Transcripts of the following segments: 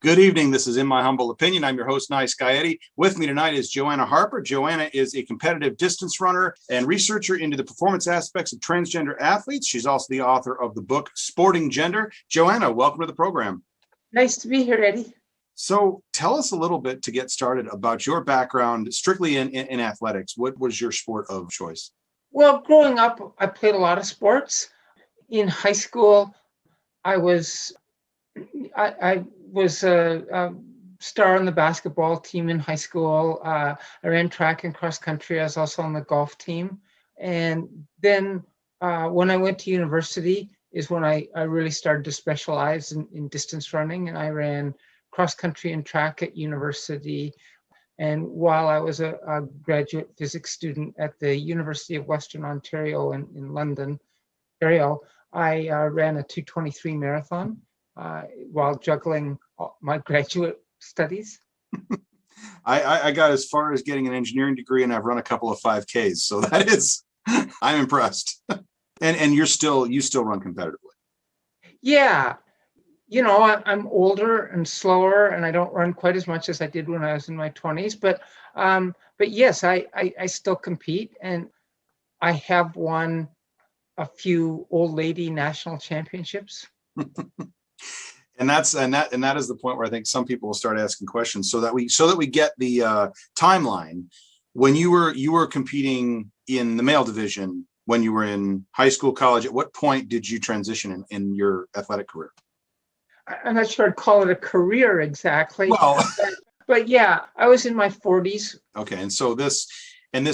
Good evening. This is In My Humble Opinion. I'm your host, Nye Scietti. With me tonight is Joanna Harper. Joanna is a competitive distance runner and researcher into the performance aspects of transgender athletes. She's also the author of the book, Sporting Gender. Joanna, welcome to the program. Nice to be here, Eddie. So tell us a little bit to get started about your background strictly in athletics. What was your sport of choice? Well, growing up, I played a lot of sports. In high school, I was a star on the basketball team in high school. I ran track and cross country. I was also on the golf team. And then when I went to university is when I really started to specialize in distance running. And I ran cross country and track at university. And while I was a graduate physics student at the University of Western Ontario in London, Ontario, I ran a 2:23 marathon while juggling my graduate studies. I got as far as getting an engineering degree, and I've run a couple of 5Ks. So that is, I'm impressed. And you still run competitively. Yeah. You know, I'm older and slower, and I don't run quite as much as I did when I was in my 20s. But yes, I still compete, and I have won a few old lady national championships. And that is the point where I think some people will start asking questions, so that we get the timeline. When you were competing in the male division, when you were in high school, college, at what point did you transition in your athletic career? I'm not sure I'd call it a career exactly. Well, but yeah, I was in my 40s. Okay, and so this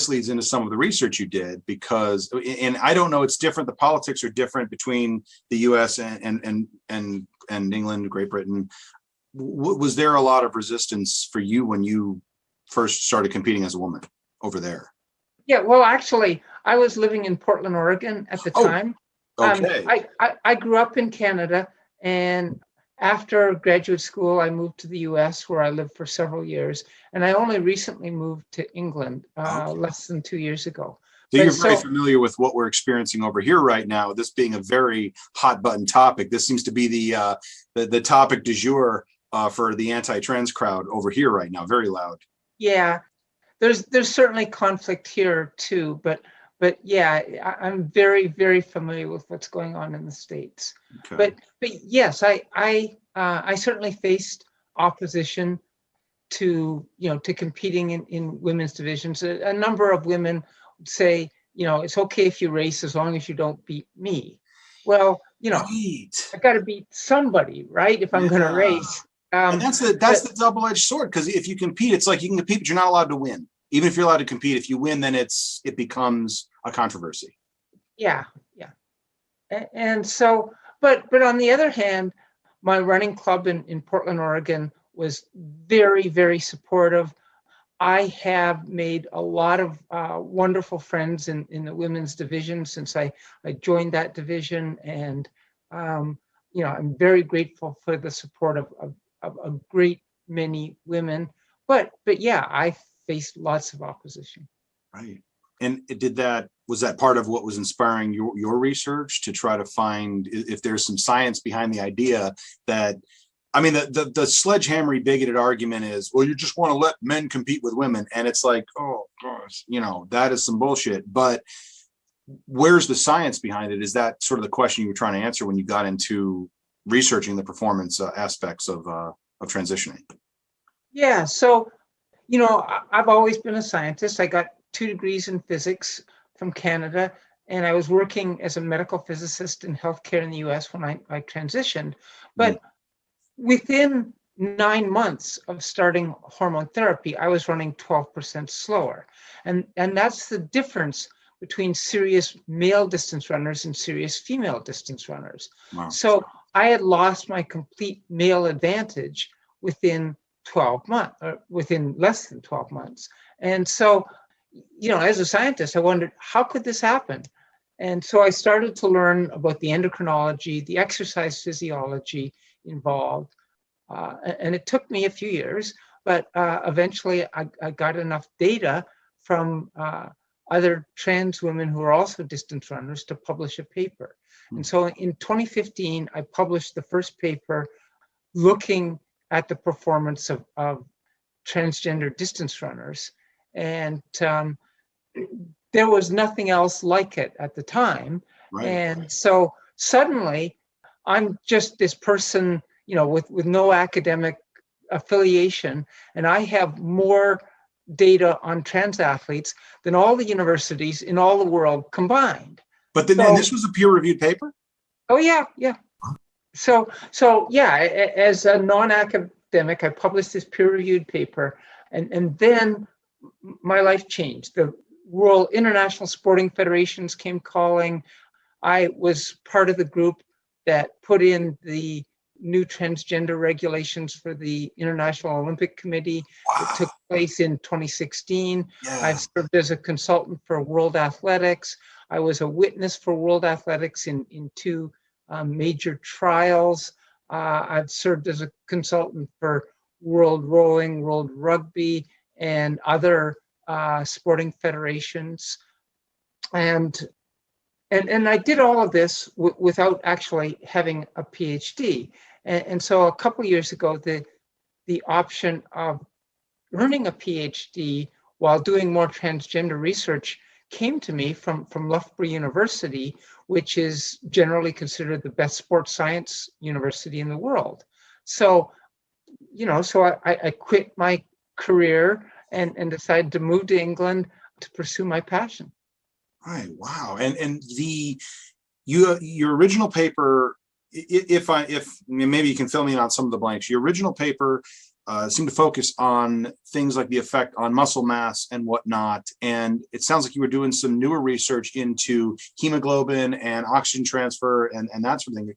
leads into some of the research you did, because, and I don't know, it's different. The politics are different between the U.S. and England, Great Britain. Was there a lot of resistance for you when you first started competing as a woman over there? Yeah, well, actually, I was living in Portland, Oregon at the time. Okay. I grew up in Canada, and after graduate school, I moved to the U.S., where I lived for several years, and I only recently moved to England less than 2 years ago. So you're very familiar with what we're experiencing over here right now, this being a very hot button topic. This seems to be the topic du jour for the anti-trans crowd over here right now, very loud. Yeah, there's certainly conflict here too, but yeah, I'm very, very familiar with what's going on in the States. Okay. But yes, I certainly faced opposition to competing in women's divisions. A number of women would say, it's okay if you race as long as you don't beat me. Well, right. I got to beat somebody, right? If I'm going to race. And that's the double-edged sword, because if you compete, it's like you can compete, but you're not allowed to win. Even if you're allowed to compete, if you win, then it becomes a controversy. Yeah. And so, but on the other hand, my running club in Portland, Oregon was very, very supportive. I have made a lot of wonderful friends in the women's division since I joined that division. And, I'm very grateful for the support of a great many women. But yeah, I faced lots of opposition. Right. And was that part of what was inspiring your research, to try to find if there's some science behind the idea that, I mean, the sledgehammery bigoted argument is, well, you just want to let men compete with women. And it's like, oh gosh, that is some bullshit. But where's the science behind it? Is that sort of the question you were trying to answer when you got into researching the performance aspects of transitioning? Yeah. So, I've always been a scientist. I got 2 degrees in physics from Canada, and I was working as a medical physicist in healthcare in the US when I transitioned. But within 9 months of starting hormone therapy, I was running 12% slower. And that's the difference between serious male distance runners and serious female distance runners. Wow. So I had lost my complete male advantage within 12 months, or within less than 12 months. And so, as a scientist, I wondered, how could this happen? And so I started to learn about the endocrinology, the exercise physiology involved. And it took me a few years, but eventually I got enough data from other trans women who are also distance runners to publish a paper. And so in 2015, I published the first paper looking at the performance of transgender distance runners. And there was nothing else like it at the time. Right. And so suddenly I'm just this person, with no academic affiliation, and I have more data on trans athletes than all the universities in all the world combined. But then, and this was a peer-reviewed paper? Oh, yeah. So yeah, as a non-academic, I published this peer-reviewed paper, and then my life changed. The World International Sporting Federations came calling. I was part of the group that put in the new transgender regulations for the International Olympic Committee. Wow. It took place in 2016. Yeah. I've served as a consultant for World Athletics. I was a witness for World Athletics in two major trials. I've served as a consultant for World Rowing, World Rugby, and other sporting federations. And I did all of this without actually having a PhD. And so a couple of years ago, the option of earning a PhD while doing more transgender research came to me from Loughborough University, which is generally considered the best sports science university in the world. So, I quit my career and decided to move to England to pursue my passion. Right. Wow. And your original paper, if maybe you can fill me in on some of the blanks. Your original paper seemed to focus on things like the effect on muscle mass and whatnot. And it sounds like you were doing some newer research into hemoglobin and oxygen transfer and that sort of thing.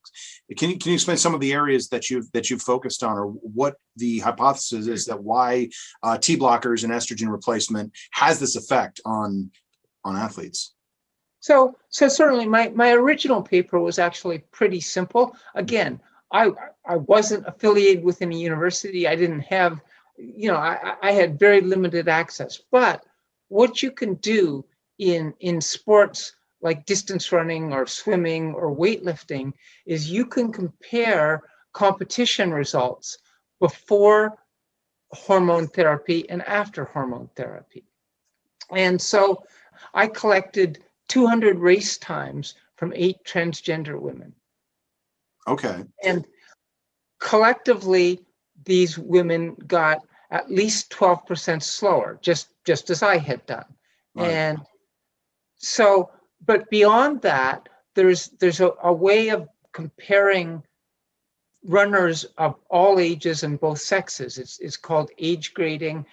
Can you explain some of the areas that you've focused on, or what the hypothesis is that why T blockers and estrogen replacement has this effect on athletes? So certainly my original paper was actually pretty simple. Again, I wasn't affiliated with any university. I didn't have, I had very limited access. But what you can do in sports like distance running or swimming or weightlifting is you can compare competition results before hormone therapy and after hormone therapy. And so I collected 200 race times from 8 transgender women. Okay. And collectively, these women got at least 12% slower, just as I had done. Right. And so, but beyond that, there's a way of comparing runners of all ages and both sexes. It's called age grading.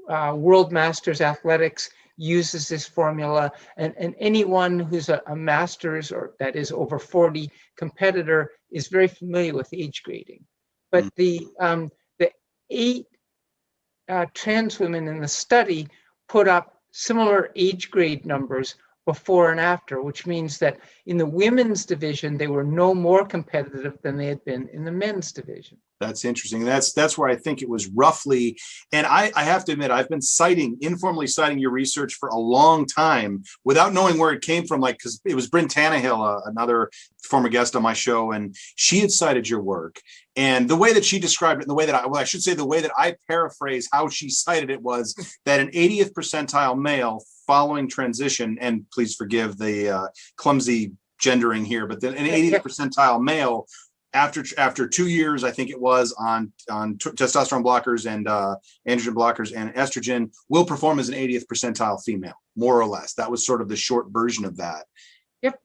World Masters Athletics uses this formula, and anyone who's a masters, or that is over 40 competitor, is very familiar with age grading. But the 8 trans women in the study put up similar age grade numbers before and after, which means that in the women's division, they were no more competitive than they had been in the men's division. That's interesting. That's where I think it was roughly, and I have to admit, I've been informally citing your research for a long time without knowing where it came from, because it was Bryn Tannehill, another former guest on my show, and she had cited your work. And the way that she described it, and the way that the way that I paraphrase how she cited it was that an 80th percentile male following transition, and please forgive the clumsy gendering here, but then an 80th percentile male after 2 years, I think it was, on testosterone blockers and androgen blockers and estrogen, will perform as an 80th percentile female, more or less. That was sort of the short version of that. Yep.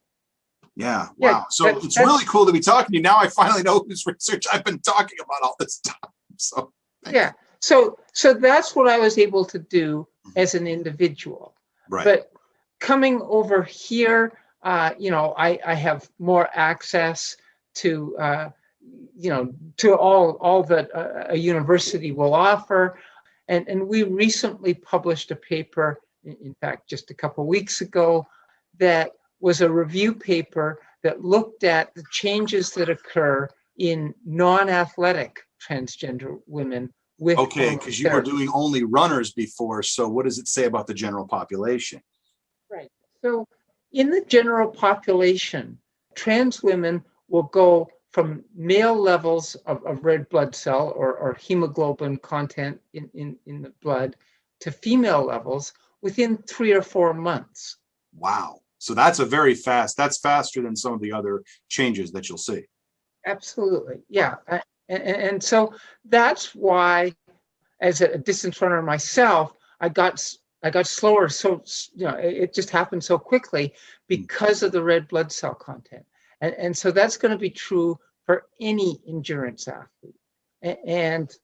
Yeah. Wow. So it's really cool to be talking to you. Now I finally know whose research I've been talking about all this time. So yeah. So that's what I was able to do as an individual. Right. But coming over here, I have more access to to all that a university will offer, and we recently published a paper, in fact just a couple of weeks ago, that was a review paper that looked at the changes that occur in non-athletic transgender women with because you were doing only runners before, so what does it say about the general population? Right. So in the general population, trans women will go from male levels of red blood cell or hemoglobin content in the blood to female levels within 3 or 4 months. Wow. So that's faster than some of the other changes that you'll see. Absolutely. Yeah. And so that's why, as a distance runner myself, I got slower. So, it just happened so quickly because of the red blood cell content. And so that's going to be true for any endurance athlete. And,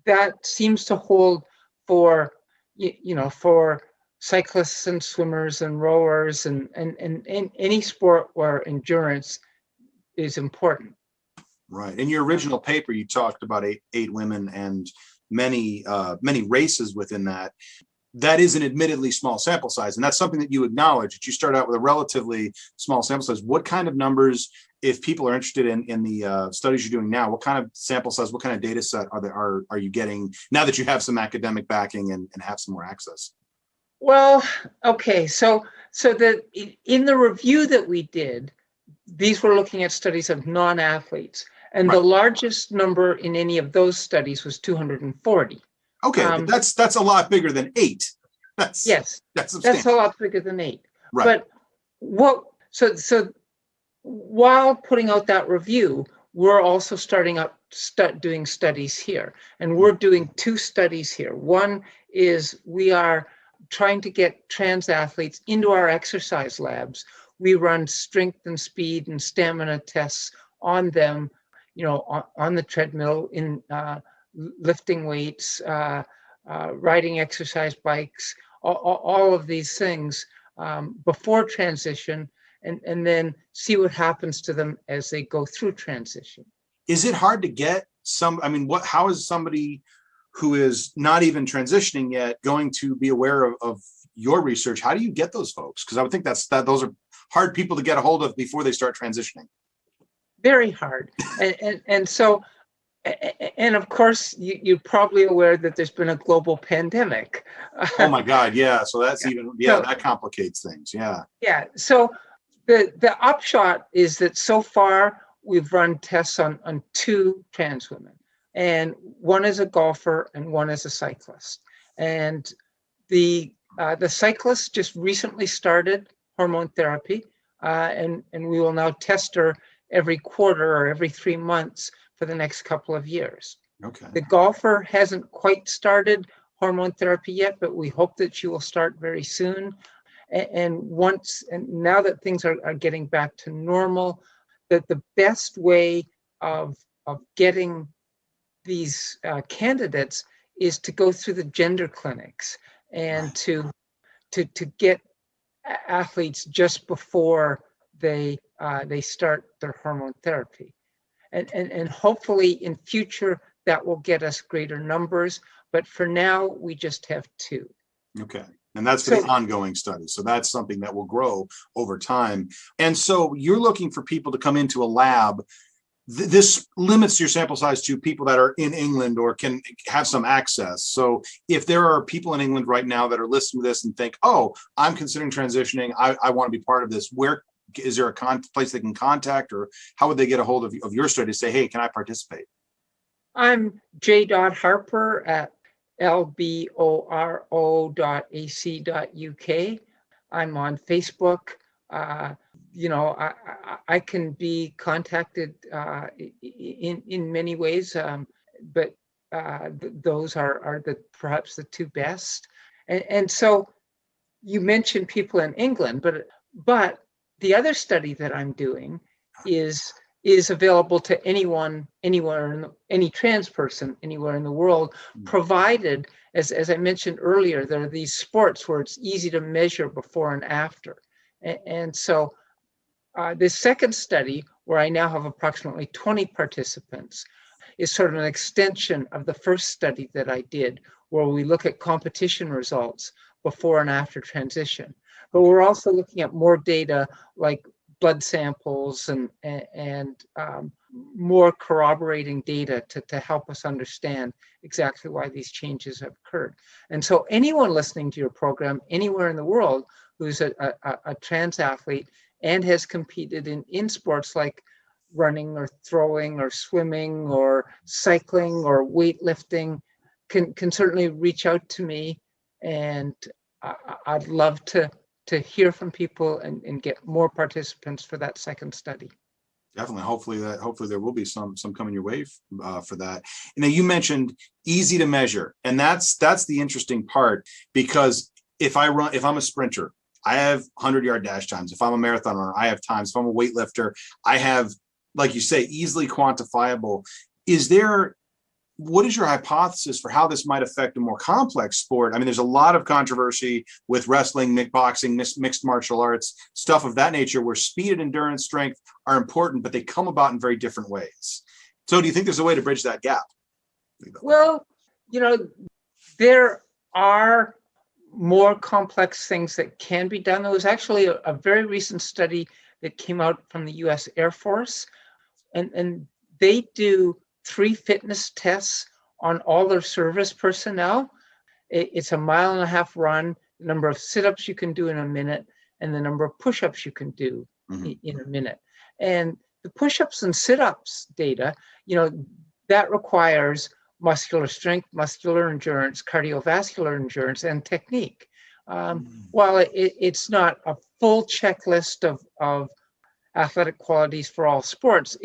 that seems to hold for, for cyclists and swimmers and rowers and any sport where endurance is important. Right. In your original paper, you talked about eight women and many races within that. That is an admittedly small sample size, and that's something that you acknowledge, that you start out with a relatively small sample size. What kind of numbers, if people are interested in the studies you're doing now, what kind of sample size, what kind of data set are you getting now that you have some academic backing and have some more access? Well, okay, so in the review that we did, these were looking at studies of non-athletes, and Right. The largest number in any of those studies was 240. Okay, that's a lot bigger than 8. Yes, that's a lot bigger than 8. Right. But so while putting out that review, we're also starting up doing studies here, and we're doing 2 studies here. One is we are trying to get trans athletes into our exercise labs. We run strength and speed and stamina tests on them, on the treadmill, in lifting weights, riding exercise bikes, all of these things before transition, and then see what happens to them as they go through transition. Is it hard to get how is somebody who is not even transitioning yet going to be aware of your research? How do you get those folks? Because I would think those are hard people to get a hold of before they start transitioning. Very hard. And so, and of course, you're probably aware that there's been a global pandemic. Oh my God, yeah. So that's that complicates things. Yeah. Yeah. So the upshot is that so far we've run tests on 2 trans women, and one is a golfer and one is a cyclist. And the cyclist just recently started hormone therapy, and we will now test her every quarter or every 3 months for the next couple of years. Okay. The golfer hasn't quite started hormone therapy yet, but we hope that she will start very soon. And now that things are getting back to normal, that the best way of getting these candidates is to go through the gender clinics and to get athletes just before they start their hormone therapy, and hopefully in future that will get us greater numbers. But for now, we just have 2. Okay. And that's for the ongoing study. So that's something that will grow over time. And so you're looking for people to come into a lab. This limits your sample size to people that are in England or can have some access. So if there are people in England right now that are listening to this and think, oh, I'm considering transitioning, I want to be part of this, where is there a place they can contact, or how would they get a hold of your study to say, hey, can I participate? I'm j.harper at lboro.ac.uk. I'm on Facebook. I can be contacted in many ways, but those are perhaps the 2 best. And so you mentioned people in England, but the other study that I'm doing is available to anyone, anywhere, any trans person anywhere in the world, provided, as I mentioned earlier, there are these sports where it's easy to measure before and after. And so this second study, where I now have approximately 20 participants, is sort of an extension of the first study that I did, where we look at competition results before and after transition. But we're also looking at more data like blood samples and more corroborating data to help us understand exactly why these changes have occurred. And so anyone listening to your program anywhere in the world who's a trans athlete and has competed in sports like running or throwing or swimming or cycling or weightlifting can certainly reach out to me, and I'd love to hear from people and get more participants for that second study. Definitely. Hopefully there will be some coming your way for that. You know, you mentioned easy to measure, and that's the interesting part, because if I'm a sprinter, I have 100-yard dash times. If I'm a marathon runner, I have times. If I'm a weightlifter, I have, like you say, easily quantifiable. What is your hypothesis for how this might affect a more complex sport? I mean, there's a lot of controversy with wrestling, boxing, mixed martial arts, stuff of that nature, where speed and endurance, strength are important, but they come about in very different ways. So do you think there's a way to bridge that gap? Well, there are more complex things that can be done. There was actually a very recent study that came out from the US Air Force, and they do 3 fitness tests on all their service personnel. It's a 1.5 mile run, the number of sit-ups you can do in a minute, and the number of push-ups you can do in a minute. And the push-ups and sit-ups data, that requires muscular strength, muscular endurance, cardiovascular endurance, and technique. While it's not a full checklist of athletic qualities for all sports,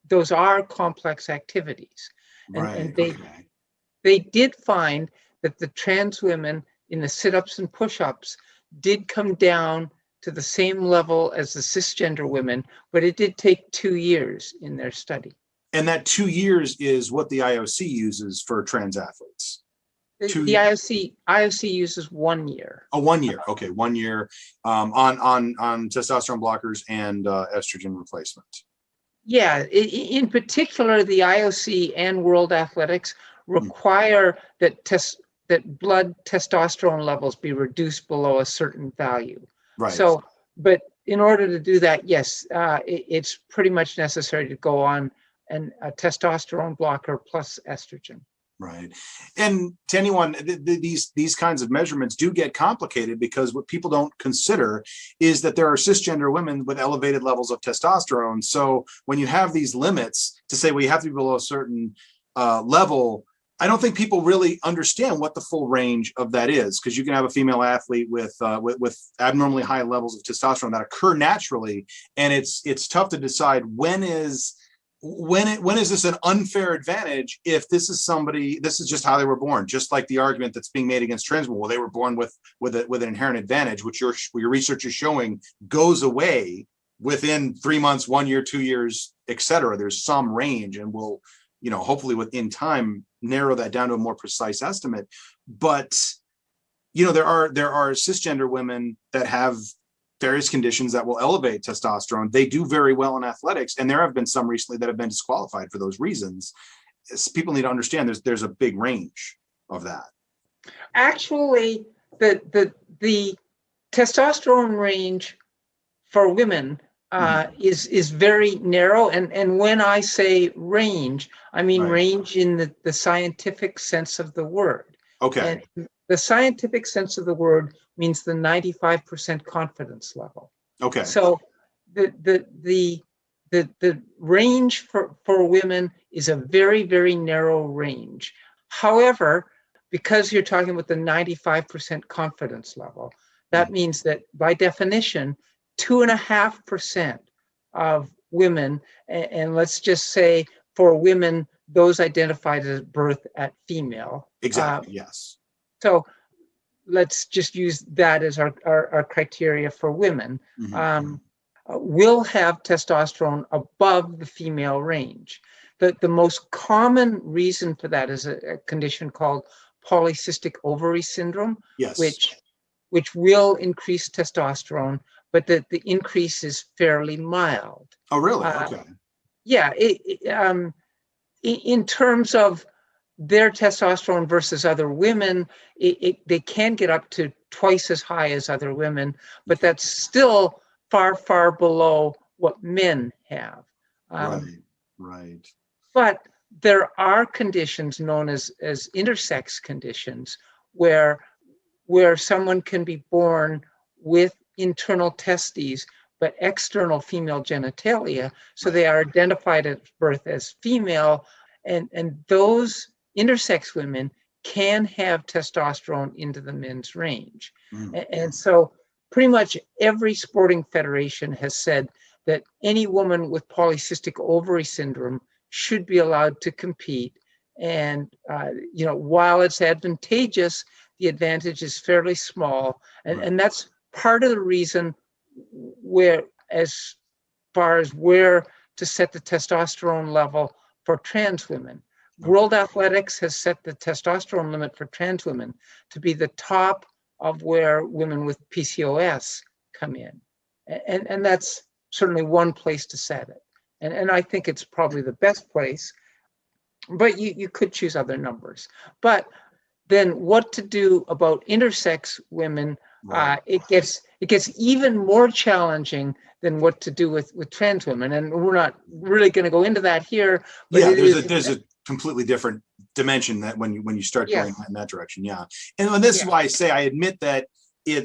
those are complex activities. And they did find that the trans women in the sit-ups and push-ups did come down to the same level as the cisgender women, but it did take 2 years in their study. And that 2 years is what the IOC uses for trans athletes. The IOC uses 1 year. Oh, 1 year. Okay, 1 year on testosterone blockers and estrogen replacement. Yeah, in particular, the IOC and World Athletics require that blood testosterone levels be reduced below a certain value. Right. So, but in order to do that, yes, it's pretty much necessary to go on a testosterone blocker plus estrogen. Right. And to anyone, these kinds of measurements do get complicated, because what people don't consider is that there are cisgender women with elevated levels of testosterone. So when you have these limits to say we have to be below a certain level, I don't think people really understand what the full range of that is, because you can have a female athlete with abnormally high levels of testosterone that occur naturally, and it's tough to decide when is this an unfair advantage if this is just how they were born, just like the argument that's being made against trans women. Well, they were born with an inherent advantage, which your research is showing goes away within 3 months, 1 year, 2 years, etc. There's some range, and we'll, hopefully within time narrow that down to a more precise estimate. But there are cisgender women that have various conditions that will elevate testosterone. They do very well in athletics, and there have been some recently that have been disqualified for those reasons. People need to understand there's a big range of that. Actually, the testosterone range for women is very narrow, and when I say range, I mean range in the scientific sense of the word. Okay. And the scientific sense of the word means the 95% confidence level. Okay. So the range for women is a very, very narrow range. However, because you're talking about the 95% confidence level, that means that by definition, 2.5% of women, and let's just say for women, those identified as birth at female. Exactly, yes. So let's just use that as our criteria for women, will have testosterone above the female range. The most common reason for that is a condition called polycystic ovary syndrome, yes, which will increase testosterone, but the increase is fairly mild. Oh, really? Okay. Yeah. In terms of their testosterone versus other women, they can get up to twice as high as other women, but that's still far, far below what men have. Right. But there are conditions known as intersex conditions where someone can be born with internal testes, but external female genitalia. So they are identified at birth as female, and those intersex women can have testosterone into the men's range. And so pretty much every sporting federation has said that any woman with polycystic ovary syndrome should be allowed to compete. And, while it's advantageous, the advantage is fairly small. And that's part of the reason where, as far as where to set the testosterone level for trans women. World Athletics has set the testosterone limit for trans women to be the top of where women with PCOS come in. And that's certainly one place to set it. And I think it's probably the best place, but you could choose other numbers. But then what to do about intersex women, it gets even more challenging than what to do with trans women. And we're not really going to go into that here. But there's a completely different dimension that when you start going in that direction. Yeah. And this is why I say, I admit that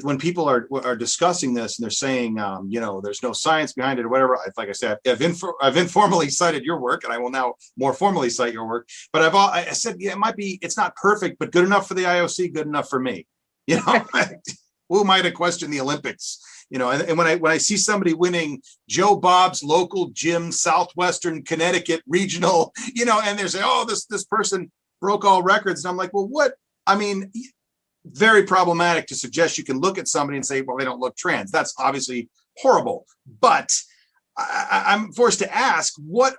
when people are discussing this and they're saying, there's no science behind it or whatever, like I said, I've informally cited your work, and I will now more formally cite your work. But I said, it's not perfect, but good enough for the IOC, good enough for me. Who am I to question the Olympics? And when I see somebody winning Joe Bob's local gym, Southwestern Connecticut regional, and they're saying, oh, this person broke all records. And I'm like, well, what? I mean, very problematic to suggest you can look at somebody and say, well, they don't look trans. That's obviously horrible. But I'm forced to ask, what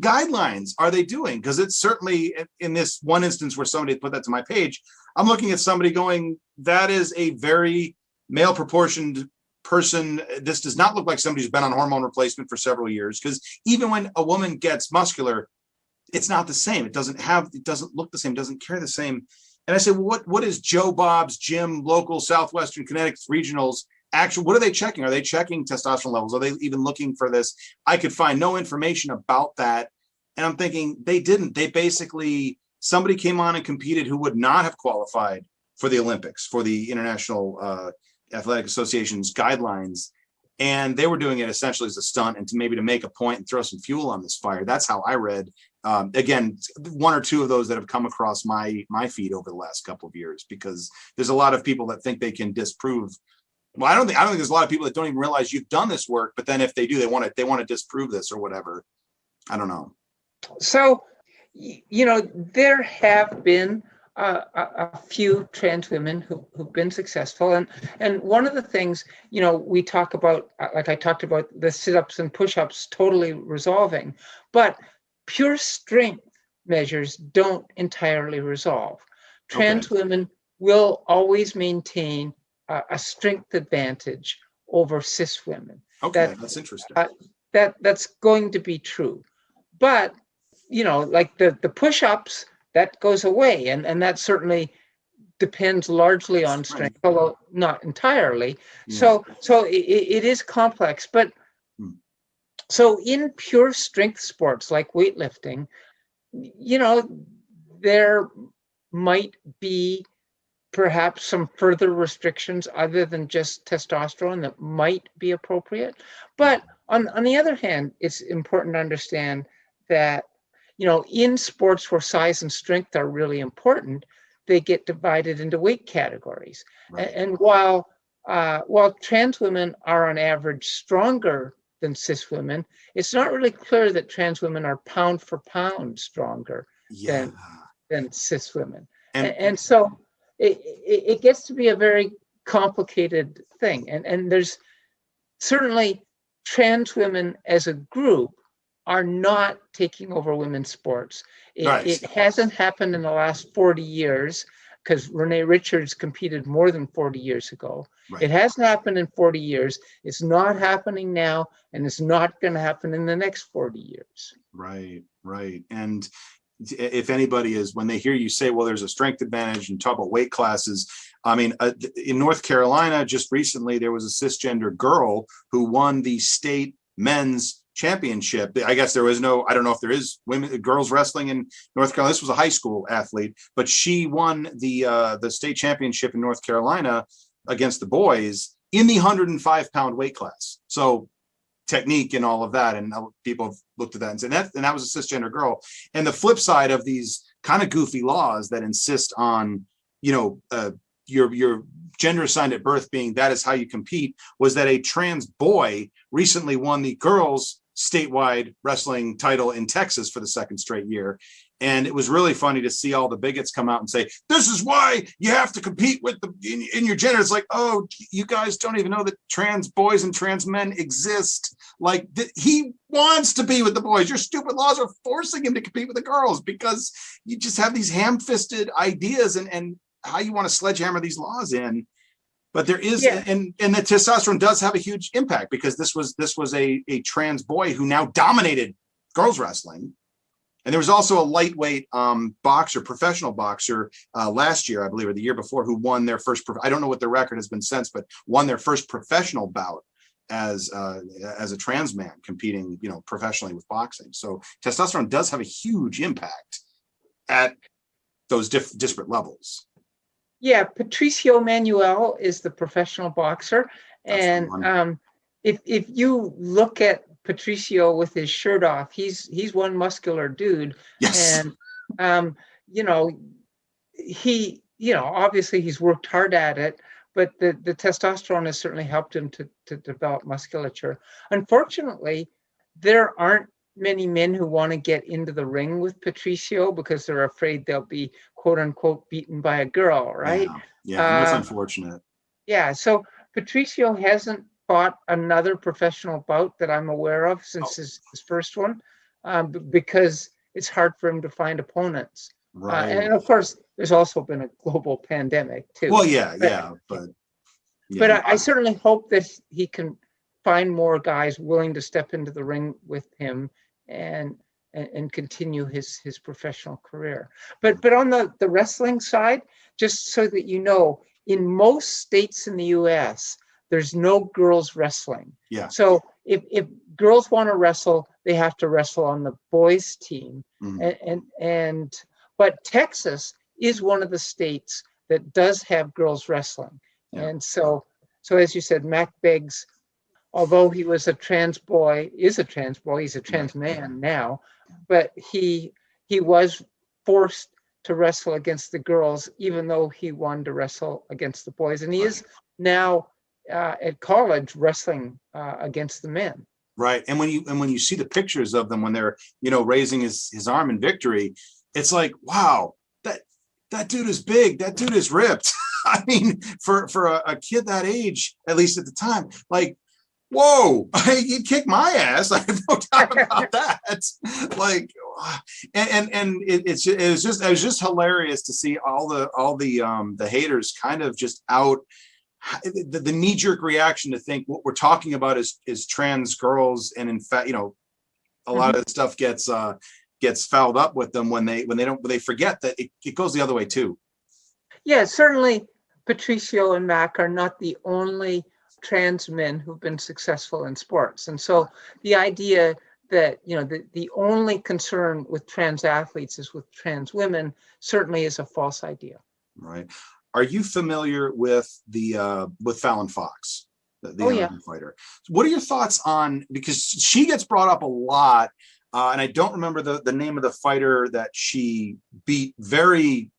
guidelines are they doing? Because it's certainly, in this one instance where somebody put that to my page, I'm looking at somebody going, that is a very male proportioned person. This does not look like somebody who's been on hormone replacement for several years, because even when a woman gets muscular, it's not the same. It doesn't look the same, doesn't carry the same. And I said, well, what is Joe Bob's gym, local Southwestern Connecticut regionals actually, what are they checking? Are they checking testosterone levels? Are they even looking for this? I could find no information about that. And I'm thinking they didn't. They basically, somebody came on and competed who would not have qualified for the Olympics, for the International Athletic Association's guidelines. And they were doing it essentially as a stunt and to make a point and throw some fuel on this fire. That's how I read. Again, one or two of those that have come across my feed over the last couple of years, because there's a lot of people that think they can disprove. Well, I don't think there's a lot of people that don't even realize you've done this work, but then if they do, they want to disprove this or whatever. I don't know. So, there have been a few trans women who've been successful. And one of the things, we talk about, like I talked about the sit-ups and push-ups totally resolving, but pure strength measures don't entirely resolve. Trans women will always maintain a strength advantage over cis women. Okay, that's interesting. That's going to be true. But, like the push-ups, that goes away. And that certainly depends largely on strength, although not entirely. Yeah. So it is complex. But so in pure strength sports like weightlifting, there might be perhaps some further restrictions other than just testosterone that might be appropriate. But on the other hand, it's important to understand that, in sports where size and strength are really important, they get divided into weight categories. Right. And while trans women are on average stronger than cis women, it's not really clear that trans women are pound for pound stronger than cis women. And so it gets to be a very complicated thing. And there's certainly trans women as a group are not taking over women's sports. It hasn't happened in the last 40 years because Renee Richards competed more than 40 years ago. Right. It hasn't happened in 40 years. It's not happening now, and it's not going to happen in the next 40 years. Right. And if anybody is, when they hear you say, well, there's a strength advantage and talk about weight classes, I mean, in North Carolina, just recently, there was a cisgender girl who won the state men's championship. I guess there was I don't know if there is girls wrestling in North Carolina. This was a high school athlete, but she won the state championship in North Carolina against the boys. in the 105-pound weight class. So technique and all of that. And people have looked at that and said that was a cisgender girl. And the flip side of these kind of goofy laws that insist on, your gender assigned at birth being that is how you compete, was that a trans boy recently won the girls statewide wrestling title in Texas for the second straight year. And it was really funny to see all the bigots come out and say, this is why you have to compete with in your gender. It's like, oh, you guys don't even know that trans boys and trans men exist. Like, he wants to be with the boys. Your stupid laws are forcing him to compete with the girls because you just have these ham-fisted ideas and how you want to sledgehammer these laws in. But there is, and the testosterone does have a huge impact, because this was a trans boy who now dominated girls wrestling. And there was also a lightweight professional boxer last year, I believe, or the year before, who won their first, I don't know what their record has been since, but won their first professional bout as a trans man competing, professionally with boxing. So testosterone does have a huge impact at those disparate levels. Yeah, Patricio Manuel is the professional boxer. And if you look at Patricio with his shirt off, he's one muscular dude. Yes. And he obviously he's worked hard at it, but the testosterone has certainly helped him to develop musculature. Unfortunately, there aren't many men who want to get into the ring with Patricio because they're afraid they'll be quote unquote beaten by a girl, right? Yeah, that's unfortunate. Yeah, so Patricio hasn't fought another professional bout that I'm aware of since his first one, because it's hard for him to find opponents. Right. And of course, there's also been a global pandemic too. Well, but I certainly hope that he can find more guys willing to step into the ring with him and continue his professional career. But on the wrestling side, just so that you know, in most states in the US, there's no girls wrestling. Yeah. So if girls want to wrestle, they have to wrestle on the boys team. Mm-hmm. But Texas is one of the states that does have girls wrestling. Yeah. And so as you said, Mac Beggs, although he was a trans boy, he's a trans man now, but he was forced to wrestle against the girls, even though he wanted to wrestle against the boys. And he is now at college wrestling against the men. Right. And when you see the pictures of them when they're, raising his arm in victory, it's like, wow, that dude is big. That dude is ripped. I mean, for a kid that age, at least at the time, like, whoa, you'd kick my ass. I have no doubt about that. Like, and it was just hilarious to see all the haters kind of just out the knee-jerk reaction to think what we're talking about is trans girls, and in fact, a lot of the stuff gets fouled up with them when they forget that it goes the other way too. Yeah, certainly Patricio and Mac are not the only trans men who've been successful in sports. And so the idea that, the only concern with trans athletes is with trans women certainly is a false idea. Right. Are you familiar with with Fallon Fox, the fighter? What are your thoughts on, because she gets brought up a lot, and I don't remember the name of the fighter that she beat very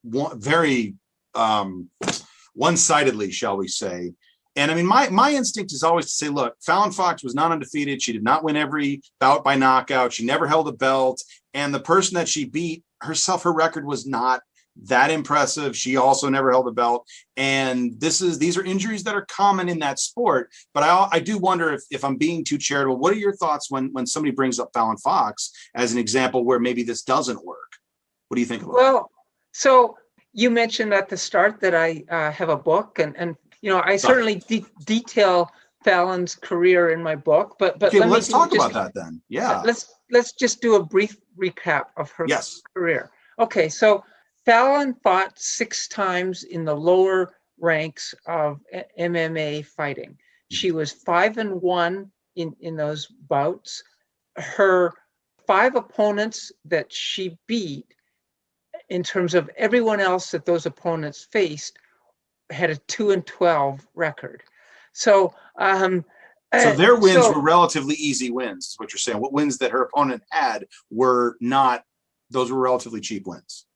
one-sidedly, shall we say. And I mean, my instinct is always to say, look, Fallon Fox was not undefeated. She did not win every bout by knockout. She never held a belt. And the person that she beat herself, her record was not that impressive. She also never held a belt. And these are injuries that are common in that sport. But I do wonder if I'm being too charitable. What are your thoughts when somebody brings up Fallon Fox as an example where maybe this doesn't work? What do you think about it? Well, so you mentioned at the start that I have a book, and I certainly detail Fallon's career in my book, but okay, let's talk about that then. Yeah. Let's just do a brief recap of her career. Okay, so Fallon fought 6 times in the lower ranks of MMA fighting. She was 5-1 in those bouts. Her 5 opponents that she beat, in terms of everyone else that those opponents faced, had a 2-12 record. So, So their wins so were relatively easy wins, is what you're saying. What wins that her opponent had were not, those were relatively cheap wins.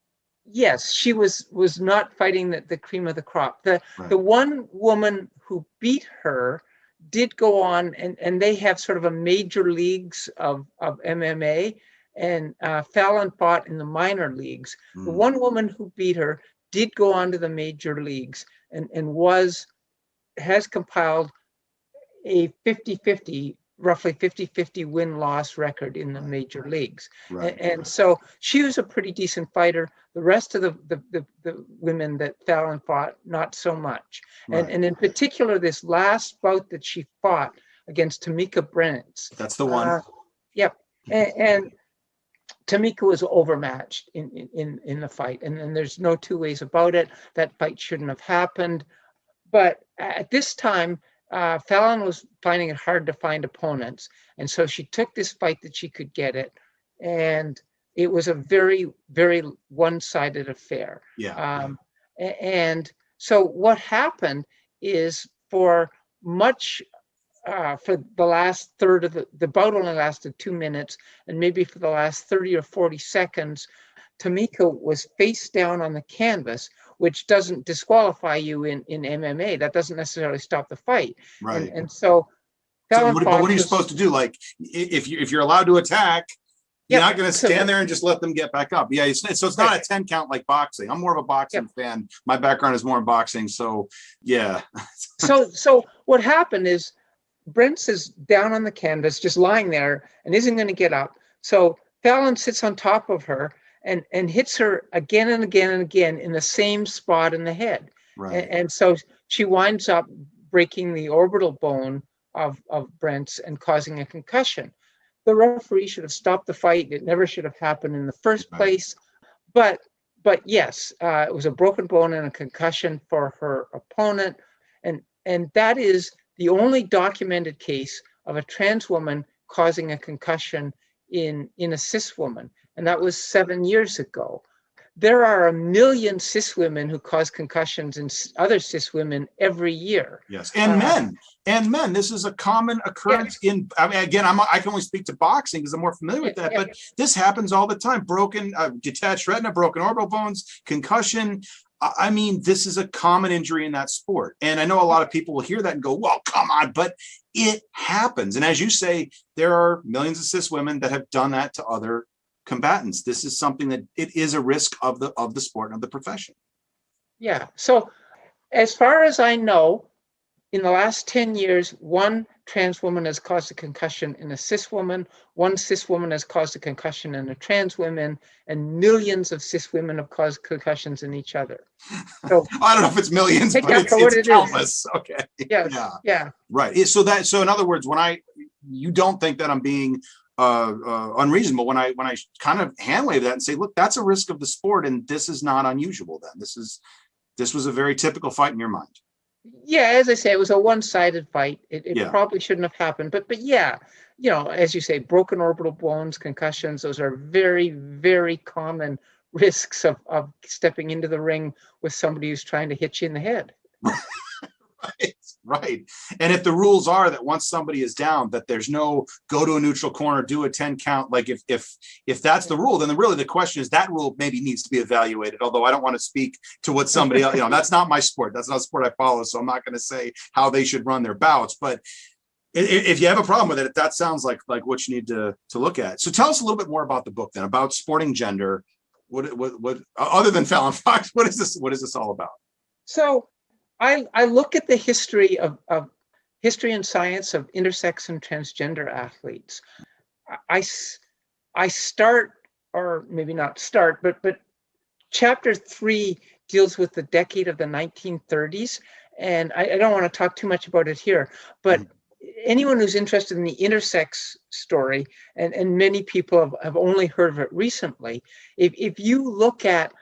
yes, she was not fighting the cream of the crop. The Right. one woman who beat her did go on, and they have sort of a major leagues of MMA, and Fallon fought in the minor leagues. The Mm, one woman who beat her did go on to the major leagues, and has compiled a 50-50, roughly 50-50 win-loss record in the right, major leagues. right, And so she was a pretty decent fighter. The rest of the women that Fallon fought, not so much. right. And in particular, this last bout that she fought against Tamika Brents. That's the one. Yep. And Tamika was overmatched in the fight. And there's no two ways about it. That fight shouldn't have happened. But at this time, Fallon was finding it hard to find opponents. And so she took this fight that she could get it. And it was a very, very one-sided affair. Yeah. And so what happened is for much, for the last third of the bout only lasted 2 minutes, and maybe for the last 30 or 40 seconds, Tamika was face down on the canvas, which doesn't disqualify you in MMA. That doesn't necessarily stop the fight. Right. And so So Fallon but what are you supposed to do? Like, if you're allowed to attack, you're not going to stand there and just let them get back up. Yeah. So it's not a 10 count like boxing. I'm more of a boxing fan. My background is more in boxing. So yeah. So what happened is Brents is down on the canvas, just lying there and isn't going to get up. So Fallon sits on top of her and hits her again and again and again in the same spot in the head. Right. And so she winds up breaking the orbital bone of Brent's and causing a concussion. The referee should have stopped the fight. It never should have happened in the first place. But yes, it was a broken bone and a concussion for her opponent. And that is the only documented case of a trans woman causing a concussion in a cis woman. And that was 7 years ago. There are 1 million cis women who cause concussions in other cis women every year. Yes, and men. This is a common occurrence in. I mean, again, I can only speak to boxing because I'm more familiar with that. But this happens all the time. Broken, detached retina, broken orbital bones, concussion. I mean, this is a common injury in that sport. And I know a lot of people will hear that and go, "Well, come on," but it happens. And as you say, there are millions of cis women that have done that to other combatants. This is something that it is a risk of the sport and of the profession. Yeah. So as far as I know, in the last 10 years, one trans woman has caused a concussion in a cis woman, one cis woman has caused a concussion in a trans woman, and millions of cis women have caused concussions in each other. So I don't know if it's millions, but it's countless. Okay. Yeah. Right. So in other words, you don't think that I'm being unreasonable when I kind of hand wave that and say, look, that's a risk of the sport, and this is not unusual. Then this was a very typical fight in your mind. Yeah, as I say, it was a one-sided fight. It probably shouldn't have happened, but yeah, as you say, broken orbital bones, concussions, those are very, very common risks of stepping into the ring with somebody who's trying to hit you in the head. Right. And if the rules are that once somebody is down, that there's no go to a neutral corner, do a 10 count. Like if that's the rule, then the question is that rule maybe needs to be evaluated. Although I don't want to speak to what somebody else, that's not my sport. That's not a sport I follow. So I'm not going to say how they should run their bouts. But if you have a problem with it, that sounds like what you need to look at. So tell us a little bit more about the book then, about sporting gender. What other than Fallon Fox, what is this all about? So I look at the history of history and science of intersex and transgender athletes. I start, or maybe not start, but chapter 3 deals with the decade of the 1930s. And I don't want to talk too much about it here, but anyone who's interested in the intersex story, and many people have only heard of it recently, if you look at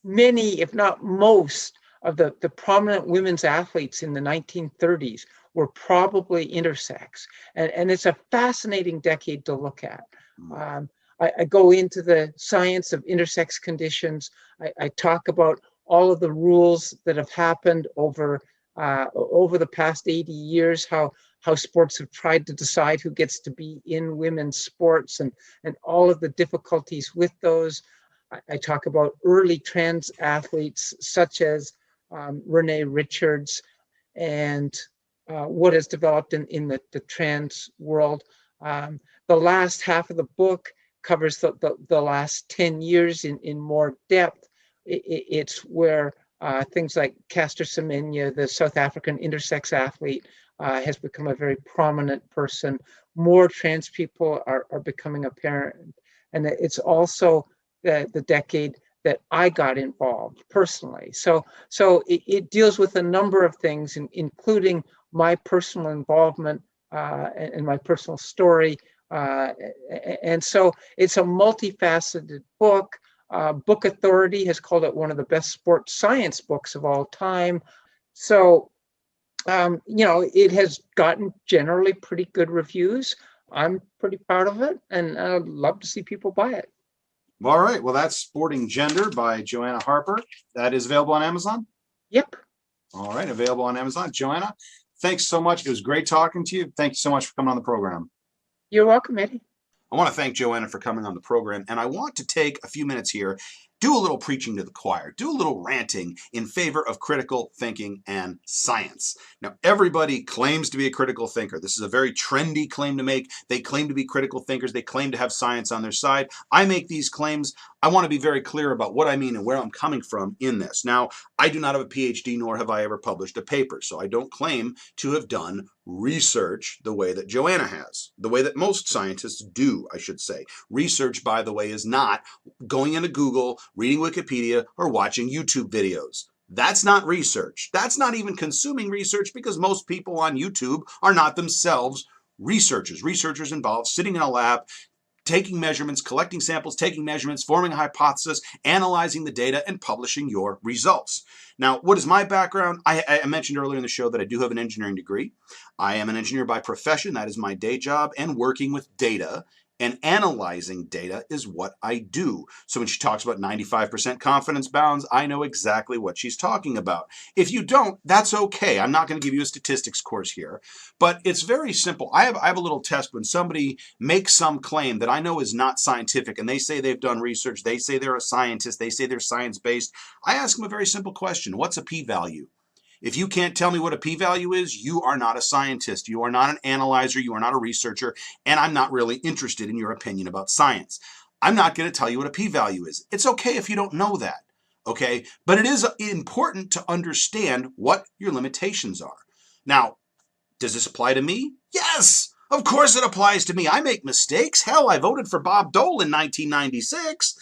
many, if not most, of the prominent women's athletes in the 1930s were probably intersex. And it's a fascinating decade to look at. I go into the science of intersex conditions. I talk about all of the rules that have happened over over the past 80 years, how sports have tried to decide who gets to be in women's sports and all of the difficulties with those. I talk about early trans athletes such as Renee Richards and what has developed in the trans world. The last half of the book covers the last 10 years in more depth. It's where things like Caster Semenya, the South African intersex athlete, has become a very prominent person. More trans people are becoming apparent. And it's also the decade that I got involved personally. So it deals with a number of things, including my personal involvement and my personal story. And so it's a multifaceted book. Book Authority has called it one of the best sports science books of all time. So, it has gotten generally pretty good reviews. I'm pretty proud of it, and I'd love to see people buy it. All right. Well, that's Sporting Gender by Joanna Harper. That is available on Amazon? Yep. All right. Available on Amazon. Joanna, thanks so much. It was great talking to you. Thank you so much for coming on the program. You're welcome, Eddie. I want to thank Joanna for coming on the program, and I want to take a few minutes here, do a little preaching to the choir, do a little ranting in favor of critical thinking and science. Now, everybody claims to be a critical thinker. This is a very trendy claim to make. They claim to be critical thinkers. They claim to have science on their side. I make these claims. I want to be very clear about what I mean and where I'm coming from in this. Now, I do not have a PhD, nor have I ever published a paper, so I don't claim to have done research the way that Joanna has, the way that most scientists do, I should say. Research, by the way, is not going into Google, reading Wikipedia, or watching YouTube videos. That's not research. That's not even consuming research, because most people on YouTube are not themselves researchers. Researchers involve sitting in a lab, taking measurements, collecting samples, taking measurements, forming a hypothesis, analyzing the data, and publishing your results. Now, what is my background? I mentioned earlier in the show that I do have an engineering degree. I am an engineer by profession. That is my day job, and working with data and analyzing data is what I do. So when she talks about 95% confidence bounds, I know exactly what she's talking about. If you don't, that's okay. I'm not going to give you a statistics course here, but it's very simple. I have a little test when somebody makes some claim that I know is not scientific, and they say they've done research, they say they're a scientist, they say they're science-based. I ask them a very simple question. What's a p-value? If you can't tell me what a p-value is, you are not a scientist. You are not an analyzer. You are not a researcher. And I'm not really interested in your opinion about science. I'm not going to tell you what a p-value is. It's okay if you don't know that. Okay? But it is important to understand what your limitations are. Now, does this apply to me? Yes! Of course it applies to me. I make mistakes. Hell, I voted for Bob Dole in 1996.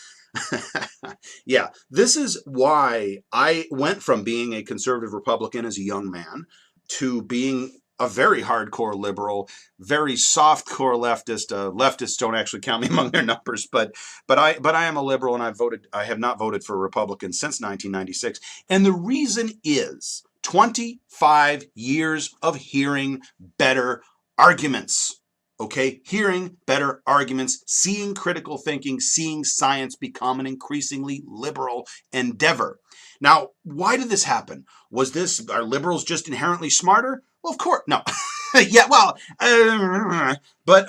Yeah, this is why I went from being a conservative Republican as a young man to being a very hardcore liberal, very soft-core leftist. Leftists don't actually count me among their numbers, but I am a liberal, and I have not voted for a Republican since 1996. And the reason is 25 years of hearing better arguments. Okay, hearing better arguments, seeing critical thinking, seeing science become an increasingly liberal endeavor. Now, why did this happen? Are liberals just inherently smarter? Well, of course, no. Yeah, well, but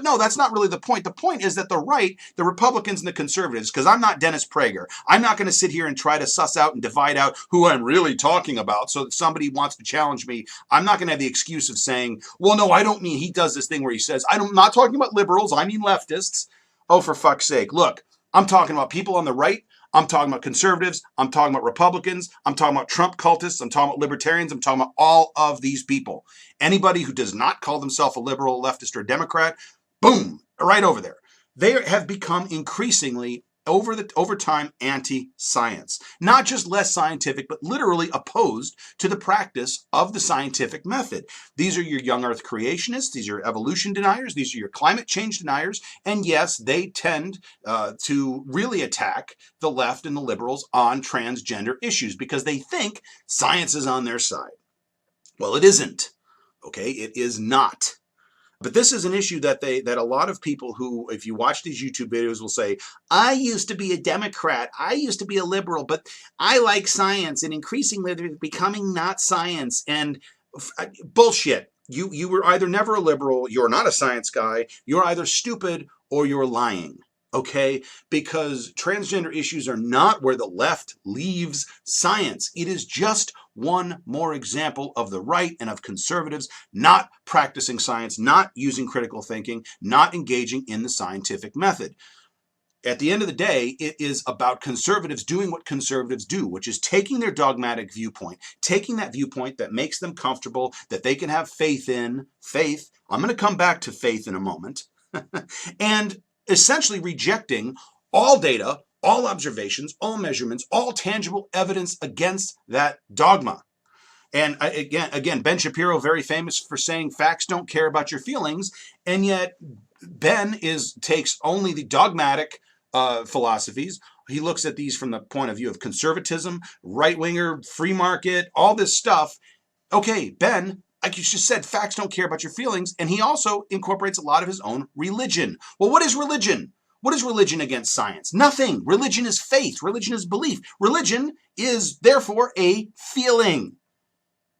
no, that's not really the point. The point is that the right, the Republicans and the conservatives, because I'm not Dennis Prager, I'm not going to sit here and try to suss out and divide out who I'm really talking about so that somebody wants to challenge me. I'm not going to have the excuse of saying, well, no, I don't mean, he does this thing where he says, I'm not talking about liberals, I mean leftists. Oh, for fuck's sake. Look, I'm talking about people on the right. I'm talking about conservatives. I'm talking about Republicans. I'm talking about Trump cultists. I'm talking about libertarians. I'm talking about all of these people. Anybody who does not call themselves a liberal, leftist, or Democrat, boom, right over there. They have become increasingly, over time, anti-science. Not just less scientific, but literally opposed to the practice of the scientific method. These are your young earth creationists. These are evolution deniers. These are your climate change deniers. And yes, they tend to really attack the left and the liberals on transgender issues because they think science is on their side. Well, it isn't. Okay, it is not. But this is an issue that a lot of people who, if you watch these YouTube videos, will say, I used to be a Democrat, I used to be a liberal, but I like science, and increasingly they're becoming not science. And bullshit. You were either never a liberal, you're not a science guy, you're either stupid or you're lying. Okay, because transgender issues are not where the left leaves science. It is just one more example of the right and of conservatives not practicing science, not using critical thinking, not engaging in the scientific method. At the end of the day, it is about conservatives doing what conservatives do, which is taking their dogmatic viewpoint, taking that viewpoint that makes them comfortable, that they can have faith in, faith. I'm going to come back to faith in a moment, and essentially rejecting all data, all observations, all measurements, all tangible evidence against that dogma. And again, Ben Shapiro, very famous for saying facts don't care about your feelings, and yet Ben takes only the dogmatic philosophies. He looks at these from the point of view of conservatism, right-winger, free market, all this stuff. Okay, Ben, like you just said, facts don't care about your feelings. And he also incorporates a lot of his own religion. Well, what is religion? What is religion against science? Nothing. Religion is faith. Religion is belief. Religion is therefore a feeling.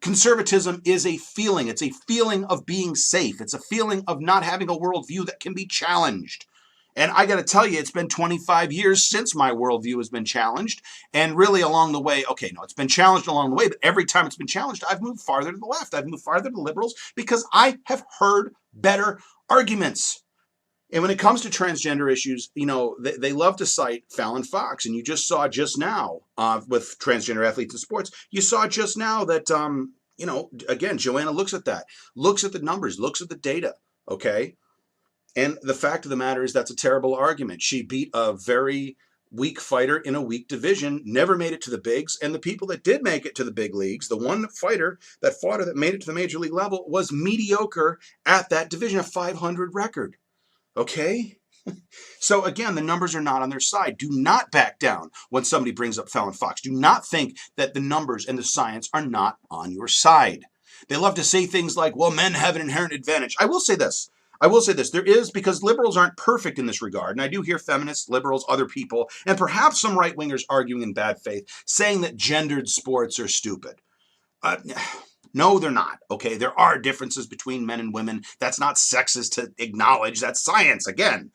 Conservatism is a feeling. It's a feeling of being safe. It's a feeling of not having a worldview that can be challenged. And I got to tell you, it's been 25 years since my worldview has been challenged. And really along the way, okay, no, it's been challenged along the way, but every time it's been challenged, I've moved farther to the left. I've moved farther to the liberals because I have heard better arguments. And when it comes to transgender issues, they love to cite Fallon Fox. And you just saw just now with transgender athletes in sports, you saw just now that, again, Joanna looks at that, looks at the numbers, looks at the data, okay? And the fact of the matter is that's a terrible argument. She beat a very weak fighter in a weak division, never made it to the bigs. And the people that did make it to the big leagues, the one fighter that fought her that made it to the major league level was mediocre at that division, a 500 record. Okay? So again, the numbers are not on their side. Do not back down when somebody brings up Fallon Fox. Do not think that the numbers and the science are not on your side. They love to say things like, well, men have an inherent advantage. I will say this. There is, because liberals aren't perfect in this regard, and I do hear feminists, liberals, other people, and perhaps some right-wingers arguing in bad faith, saying that gendered sports are stupid. No, they're not. Okay, there are differences between men and women. That's not sexist to acknowledge. That's science, again.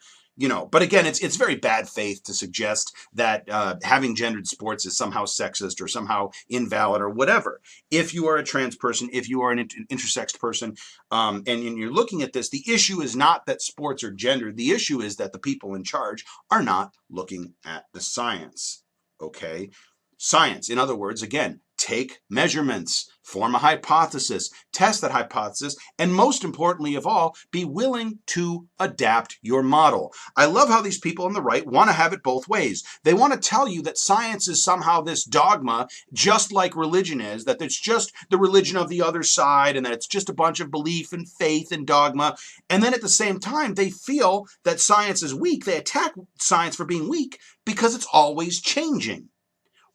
But again, it's very bad faith to suggest that having gendered sports is somehow sexist or somehow invalid or whatever. If you are a trans person, if you are an intersex person, and you're looking at this, the issue is not that sports are gendered. The issue is that the people in charge are not looking at the science. Okay? Science, in other words, again, take measurements, form a hypothesis, test that hypothesis, and most importantly of all, be willing to adapt your model. I love how these people on the right want to have it both ways. They want to tell you that science is somehow this dogma, just like religion is, that it's just the religion of the other side, and that it's just a bunch of belief and faith and dogma. And then at the same time, they feel that science is weak. They attack science for being weak because it's always changing.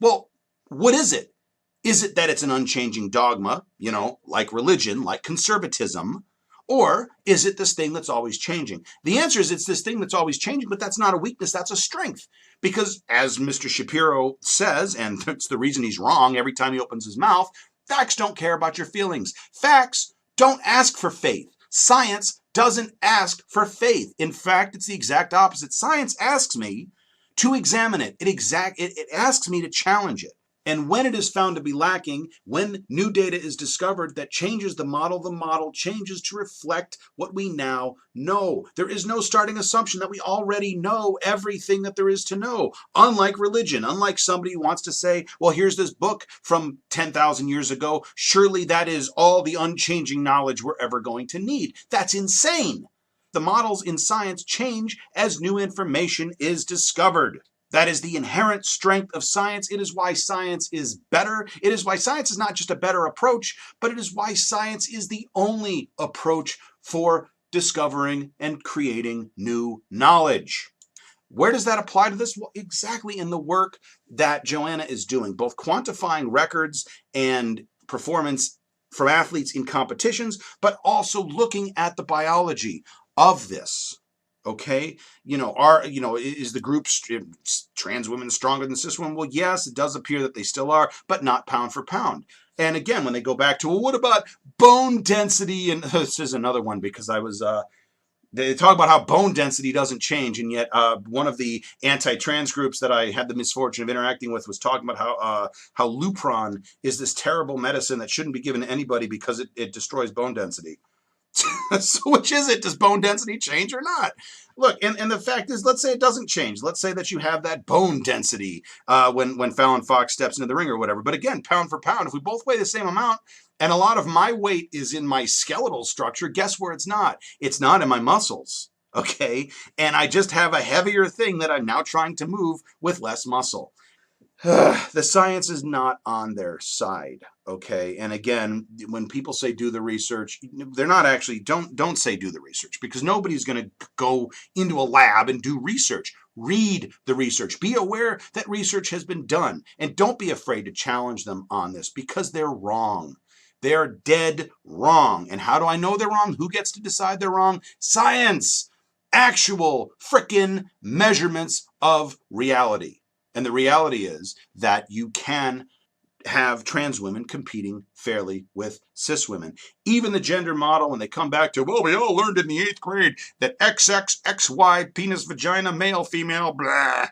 Well, what is it? Is it that it's an unchanging dogma, like religion, like conservatism? Or is it this thing that's always changing? The answer is it's this thing that's always changing, but that's not a weakness, that's a strength. Because as Mr. Shapiro says, and that's the reason he's wrong every time he opens his mouth, facts don't care about your feelings. Facts don't ask for faith. Science doesn't ask for faith. In fact, it's the exact opposite. Science asks me to examine it. It asks me to challenge it. And when it is found to be lacking, when new data is discovered that changes the model changes to reflect what we now know. There is no starting assumption that we already know everything that there is to know. Unlike religion, unlike somebody who wants to say, well, here's this book from 10,000 years ago. Surely that is all the unchanging knowledge we're ever going to need. That's insane. The models in science change as new information is discovered. That is the inherent strength of science. It is why science is better. It is why science is not just a better approach, but it is why science is the only approach for discovering and creating new knowledge. Where does that apply to this? Well, exactly in the work that Joanna is doing, both quantifying records and performance from athletes in competitions, but also looking at the biology of this. Okay, is the group trans women stronger than cis women? Well, yes, it does appear that they still are, but not pound for pound. And again, when they go back to, well, what about bone density? And this is another one because they talk about how bone density doesn't change, and yet one of the anti-trans groups that I had the misfortune of interacting with was talking about how Lupron is this terrible medicine that shouldn't be given to anybody because it destroys bone density. So which is it? Does bone density change or not? Look, and the fact is, let's say it doesn't change. Let's say that you have that bone density when Fallon Fox steps into the ring or whatever. But again, pound for pound, if we both weigh the same amount, and a lot of my weight is in my skeletal structure, guess where it's not? It's not in my muscles. Okay, and I just have a heavier thing that I'm now trying to move with less muscle. The science is not on their side. Okay, and again, when people say do the research, they're not actually, don't say do the research, because nobody's going to go into a lab and do research. Read the research. Be aware that research has been done, and don't be afraid to challenge them on this, because they're wrong. They're dead wrong. And how do I know they're wrong? Who gets to decide they're wrong? Science. Actual frickin' measurements of reality. And the reality is that you can have trans women competing fairly with cis women. Even the gender model, when they come back to, well, we all learned in the 8th grade that XX, XY, penis, vagina, male, female, blah.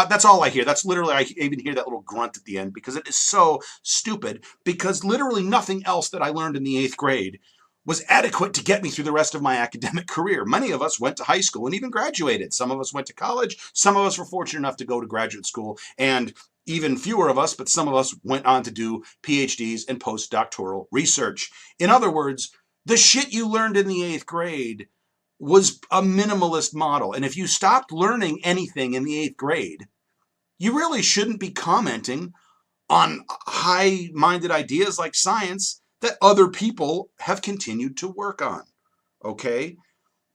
That's all I hear. That's literally, I even hear that little grunt at the end because it is so stupid, because literally nothing else that I learned in the 8th grade was adequate to get me through the rest of my academic career. Many of us went to high school and even graduated. Some of us went to college. Some of us were fortunate enough to go to graduate school, and even fewer of us, but some of us went on to do PhDs and postdoctoral research. In other words, the shit you learned in the 8th grade was a minimalist model. And if you stopped learning anything in the 8th grade, you really shouldn't be commenting on high-minded ideas like science that other people have continued to work on. Okay?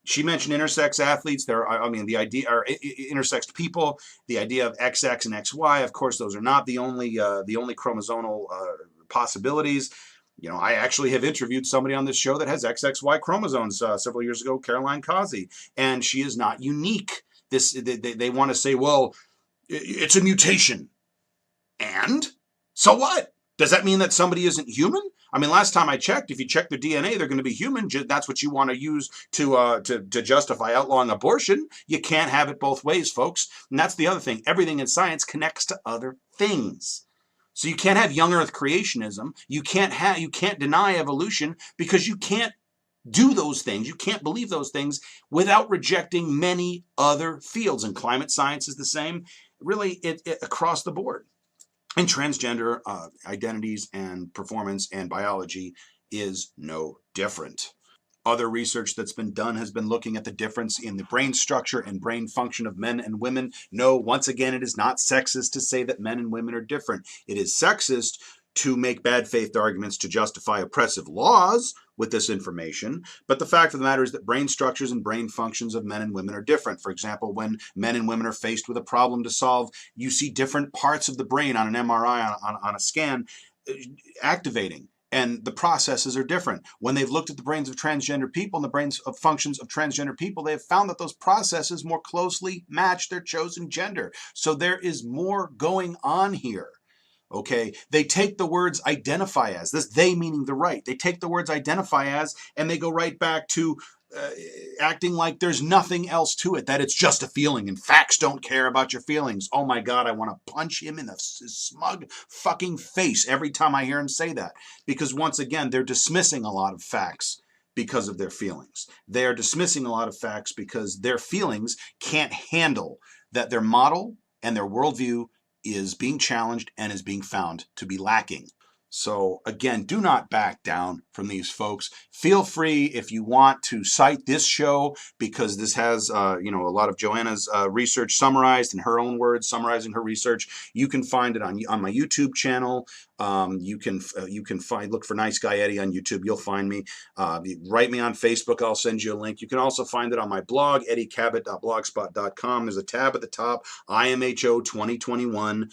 She mentioned intersex athletes. The idea, or intersexed people, the idea of XX and XY. Of course, those are not the only chromosomal possibilities. I actually have interviewed somebody on this show that has XXY chromosomes several years ago, Caroline Causey, and she is not unique. They want to say, well, it's a mutation. And so what? Does that mean that somebody isn't human? I mean, last time I checked, if you check their DNA, they're going to be human. That's what you want to use to justify outlawing abortion. You can't have it both ways, folks. And that's the other thing. Everything in science connects to other things. So you can't have young Earth creationism. You can't deny evolution, because you can't do those things. You can't believe those things without rejecting many other fields. And climate science is the same, really, it across the board. And transgender identities and performance and biology is no different. Other research that's been done has been looking at the difference in the brain structure and brain function of men and women. No, once again, it is not sexist to say that men and women are different. It is sexist to make bad faith arguments to justify oppressive laws with this information. But the fact of the matter is that brain structures and brain functions of men and women are different. For example, when men and women are faced with a problem to solve, you see different parts of the brain on an MRI, on a scan, activating. And the processes are different. When they've looked at the brains of transgender people and the brains of functions of transgender people, they have found that those processes more closely match their chosen gender. So there is more going on here. Okay, they take the words identify as, this they meaning the right, they take the words identify as and they go right back to acting like there's nothing else to it, that it's just a feeling and facts don't care about your feelings. Oh my God, I want to punch him in the smug fucking face every time I hear him say that, because once again, they're dismissing a lot of facts because of their feelings. They are dismissing a lot of facts because their feelings can't handle that their model and their worldview is being challenged and is being found to be lacking. So again, do not back down from these folks. Feel free, if you want, to cite this show, because this has a lot of Joanna's research summarized in her own words, summarizing her research. You can find it on my YouTube channel. You can look for Nice Guy Eddie on YouTube. You'll find me. Write me on Facebook. I'll send you a link. You can also find it on my blog, eddiecabot.blogspot.com. There's a tab at the top, IMHO 2021.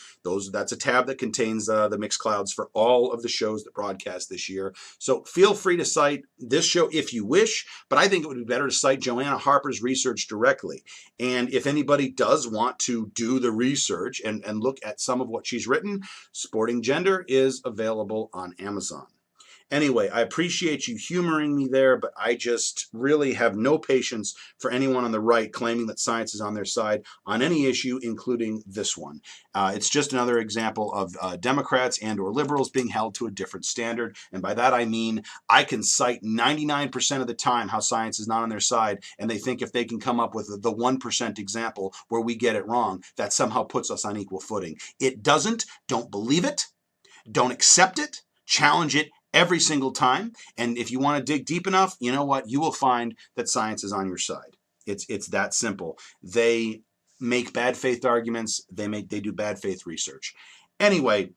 That's a tab that contains the Mixclouds for all all of the shows that broadcast this year. So feel free to cite this show if you wish, but I think it would be better to cite Joanna Harper's research directly. And if anybody does want to do the research and look at some of what she's written, Sporting Gender is available on Amazon. Anyway, I appreciate you humoring me there, but I just really have no patience for anyone on the right claiming that science is on their side on any issue, including this one. It's just another example of Democrats and or liberals being held to a different standard. And by that, I mean, I can cite 99% of the time how science is not on their side, and they think if they can come up with the 1% example where we get it wrong, that somehow puts us on equal footing. It doesn't. Don't believe it. Don't accept it. Challenge it every single time. And if you want to dig deep enough, you know what? You will find that science is on your side. It's that simple. They make bad faith arguments. They do bad faith research. Anyway,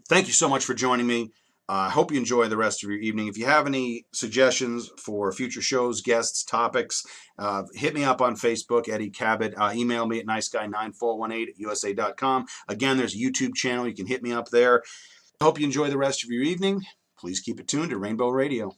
thank you so much for joining me. I hope you enjoy the rest of your evening. If you have any suggestions for future shows, guests, topics, hit me up on Facebook, Eddie Cabot. Email me at niceguy9418@usa.com. Again, there's a YouTube channel. You can hit me up there. I hope you enjoy the rest of your evening. Please keep it tuned to Rainbow Radio.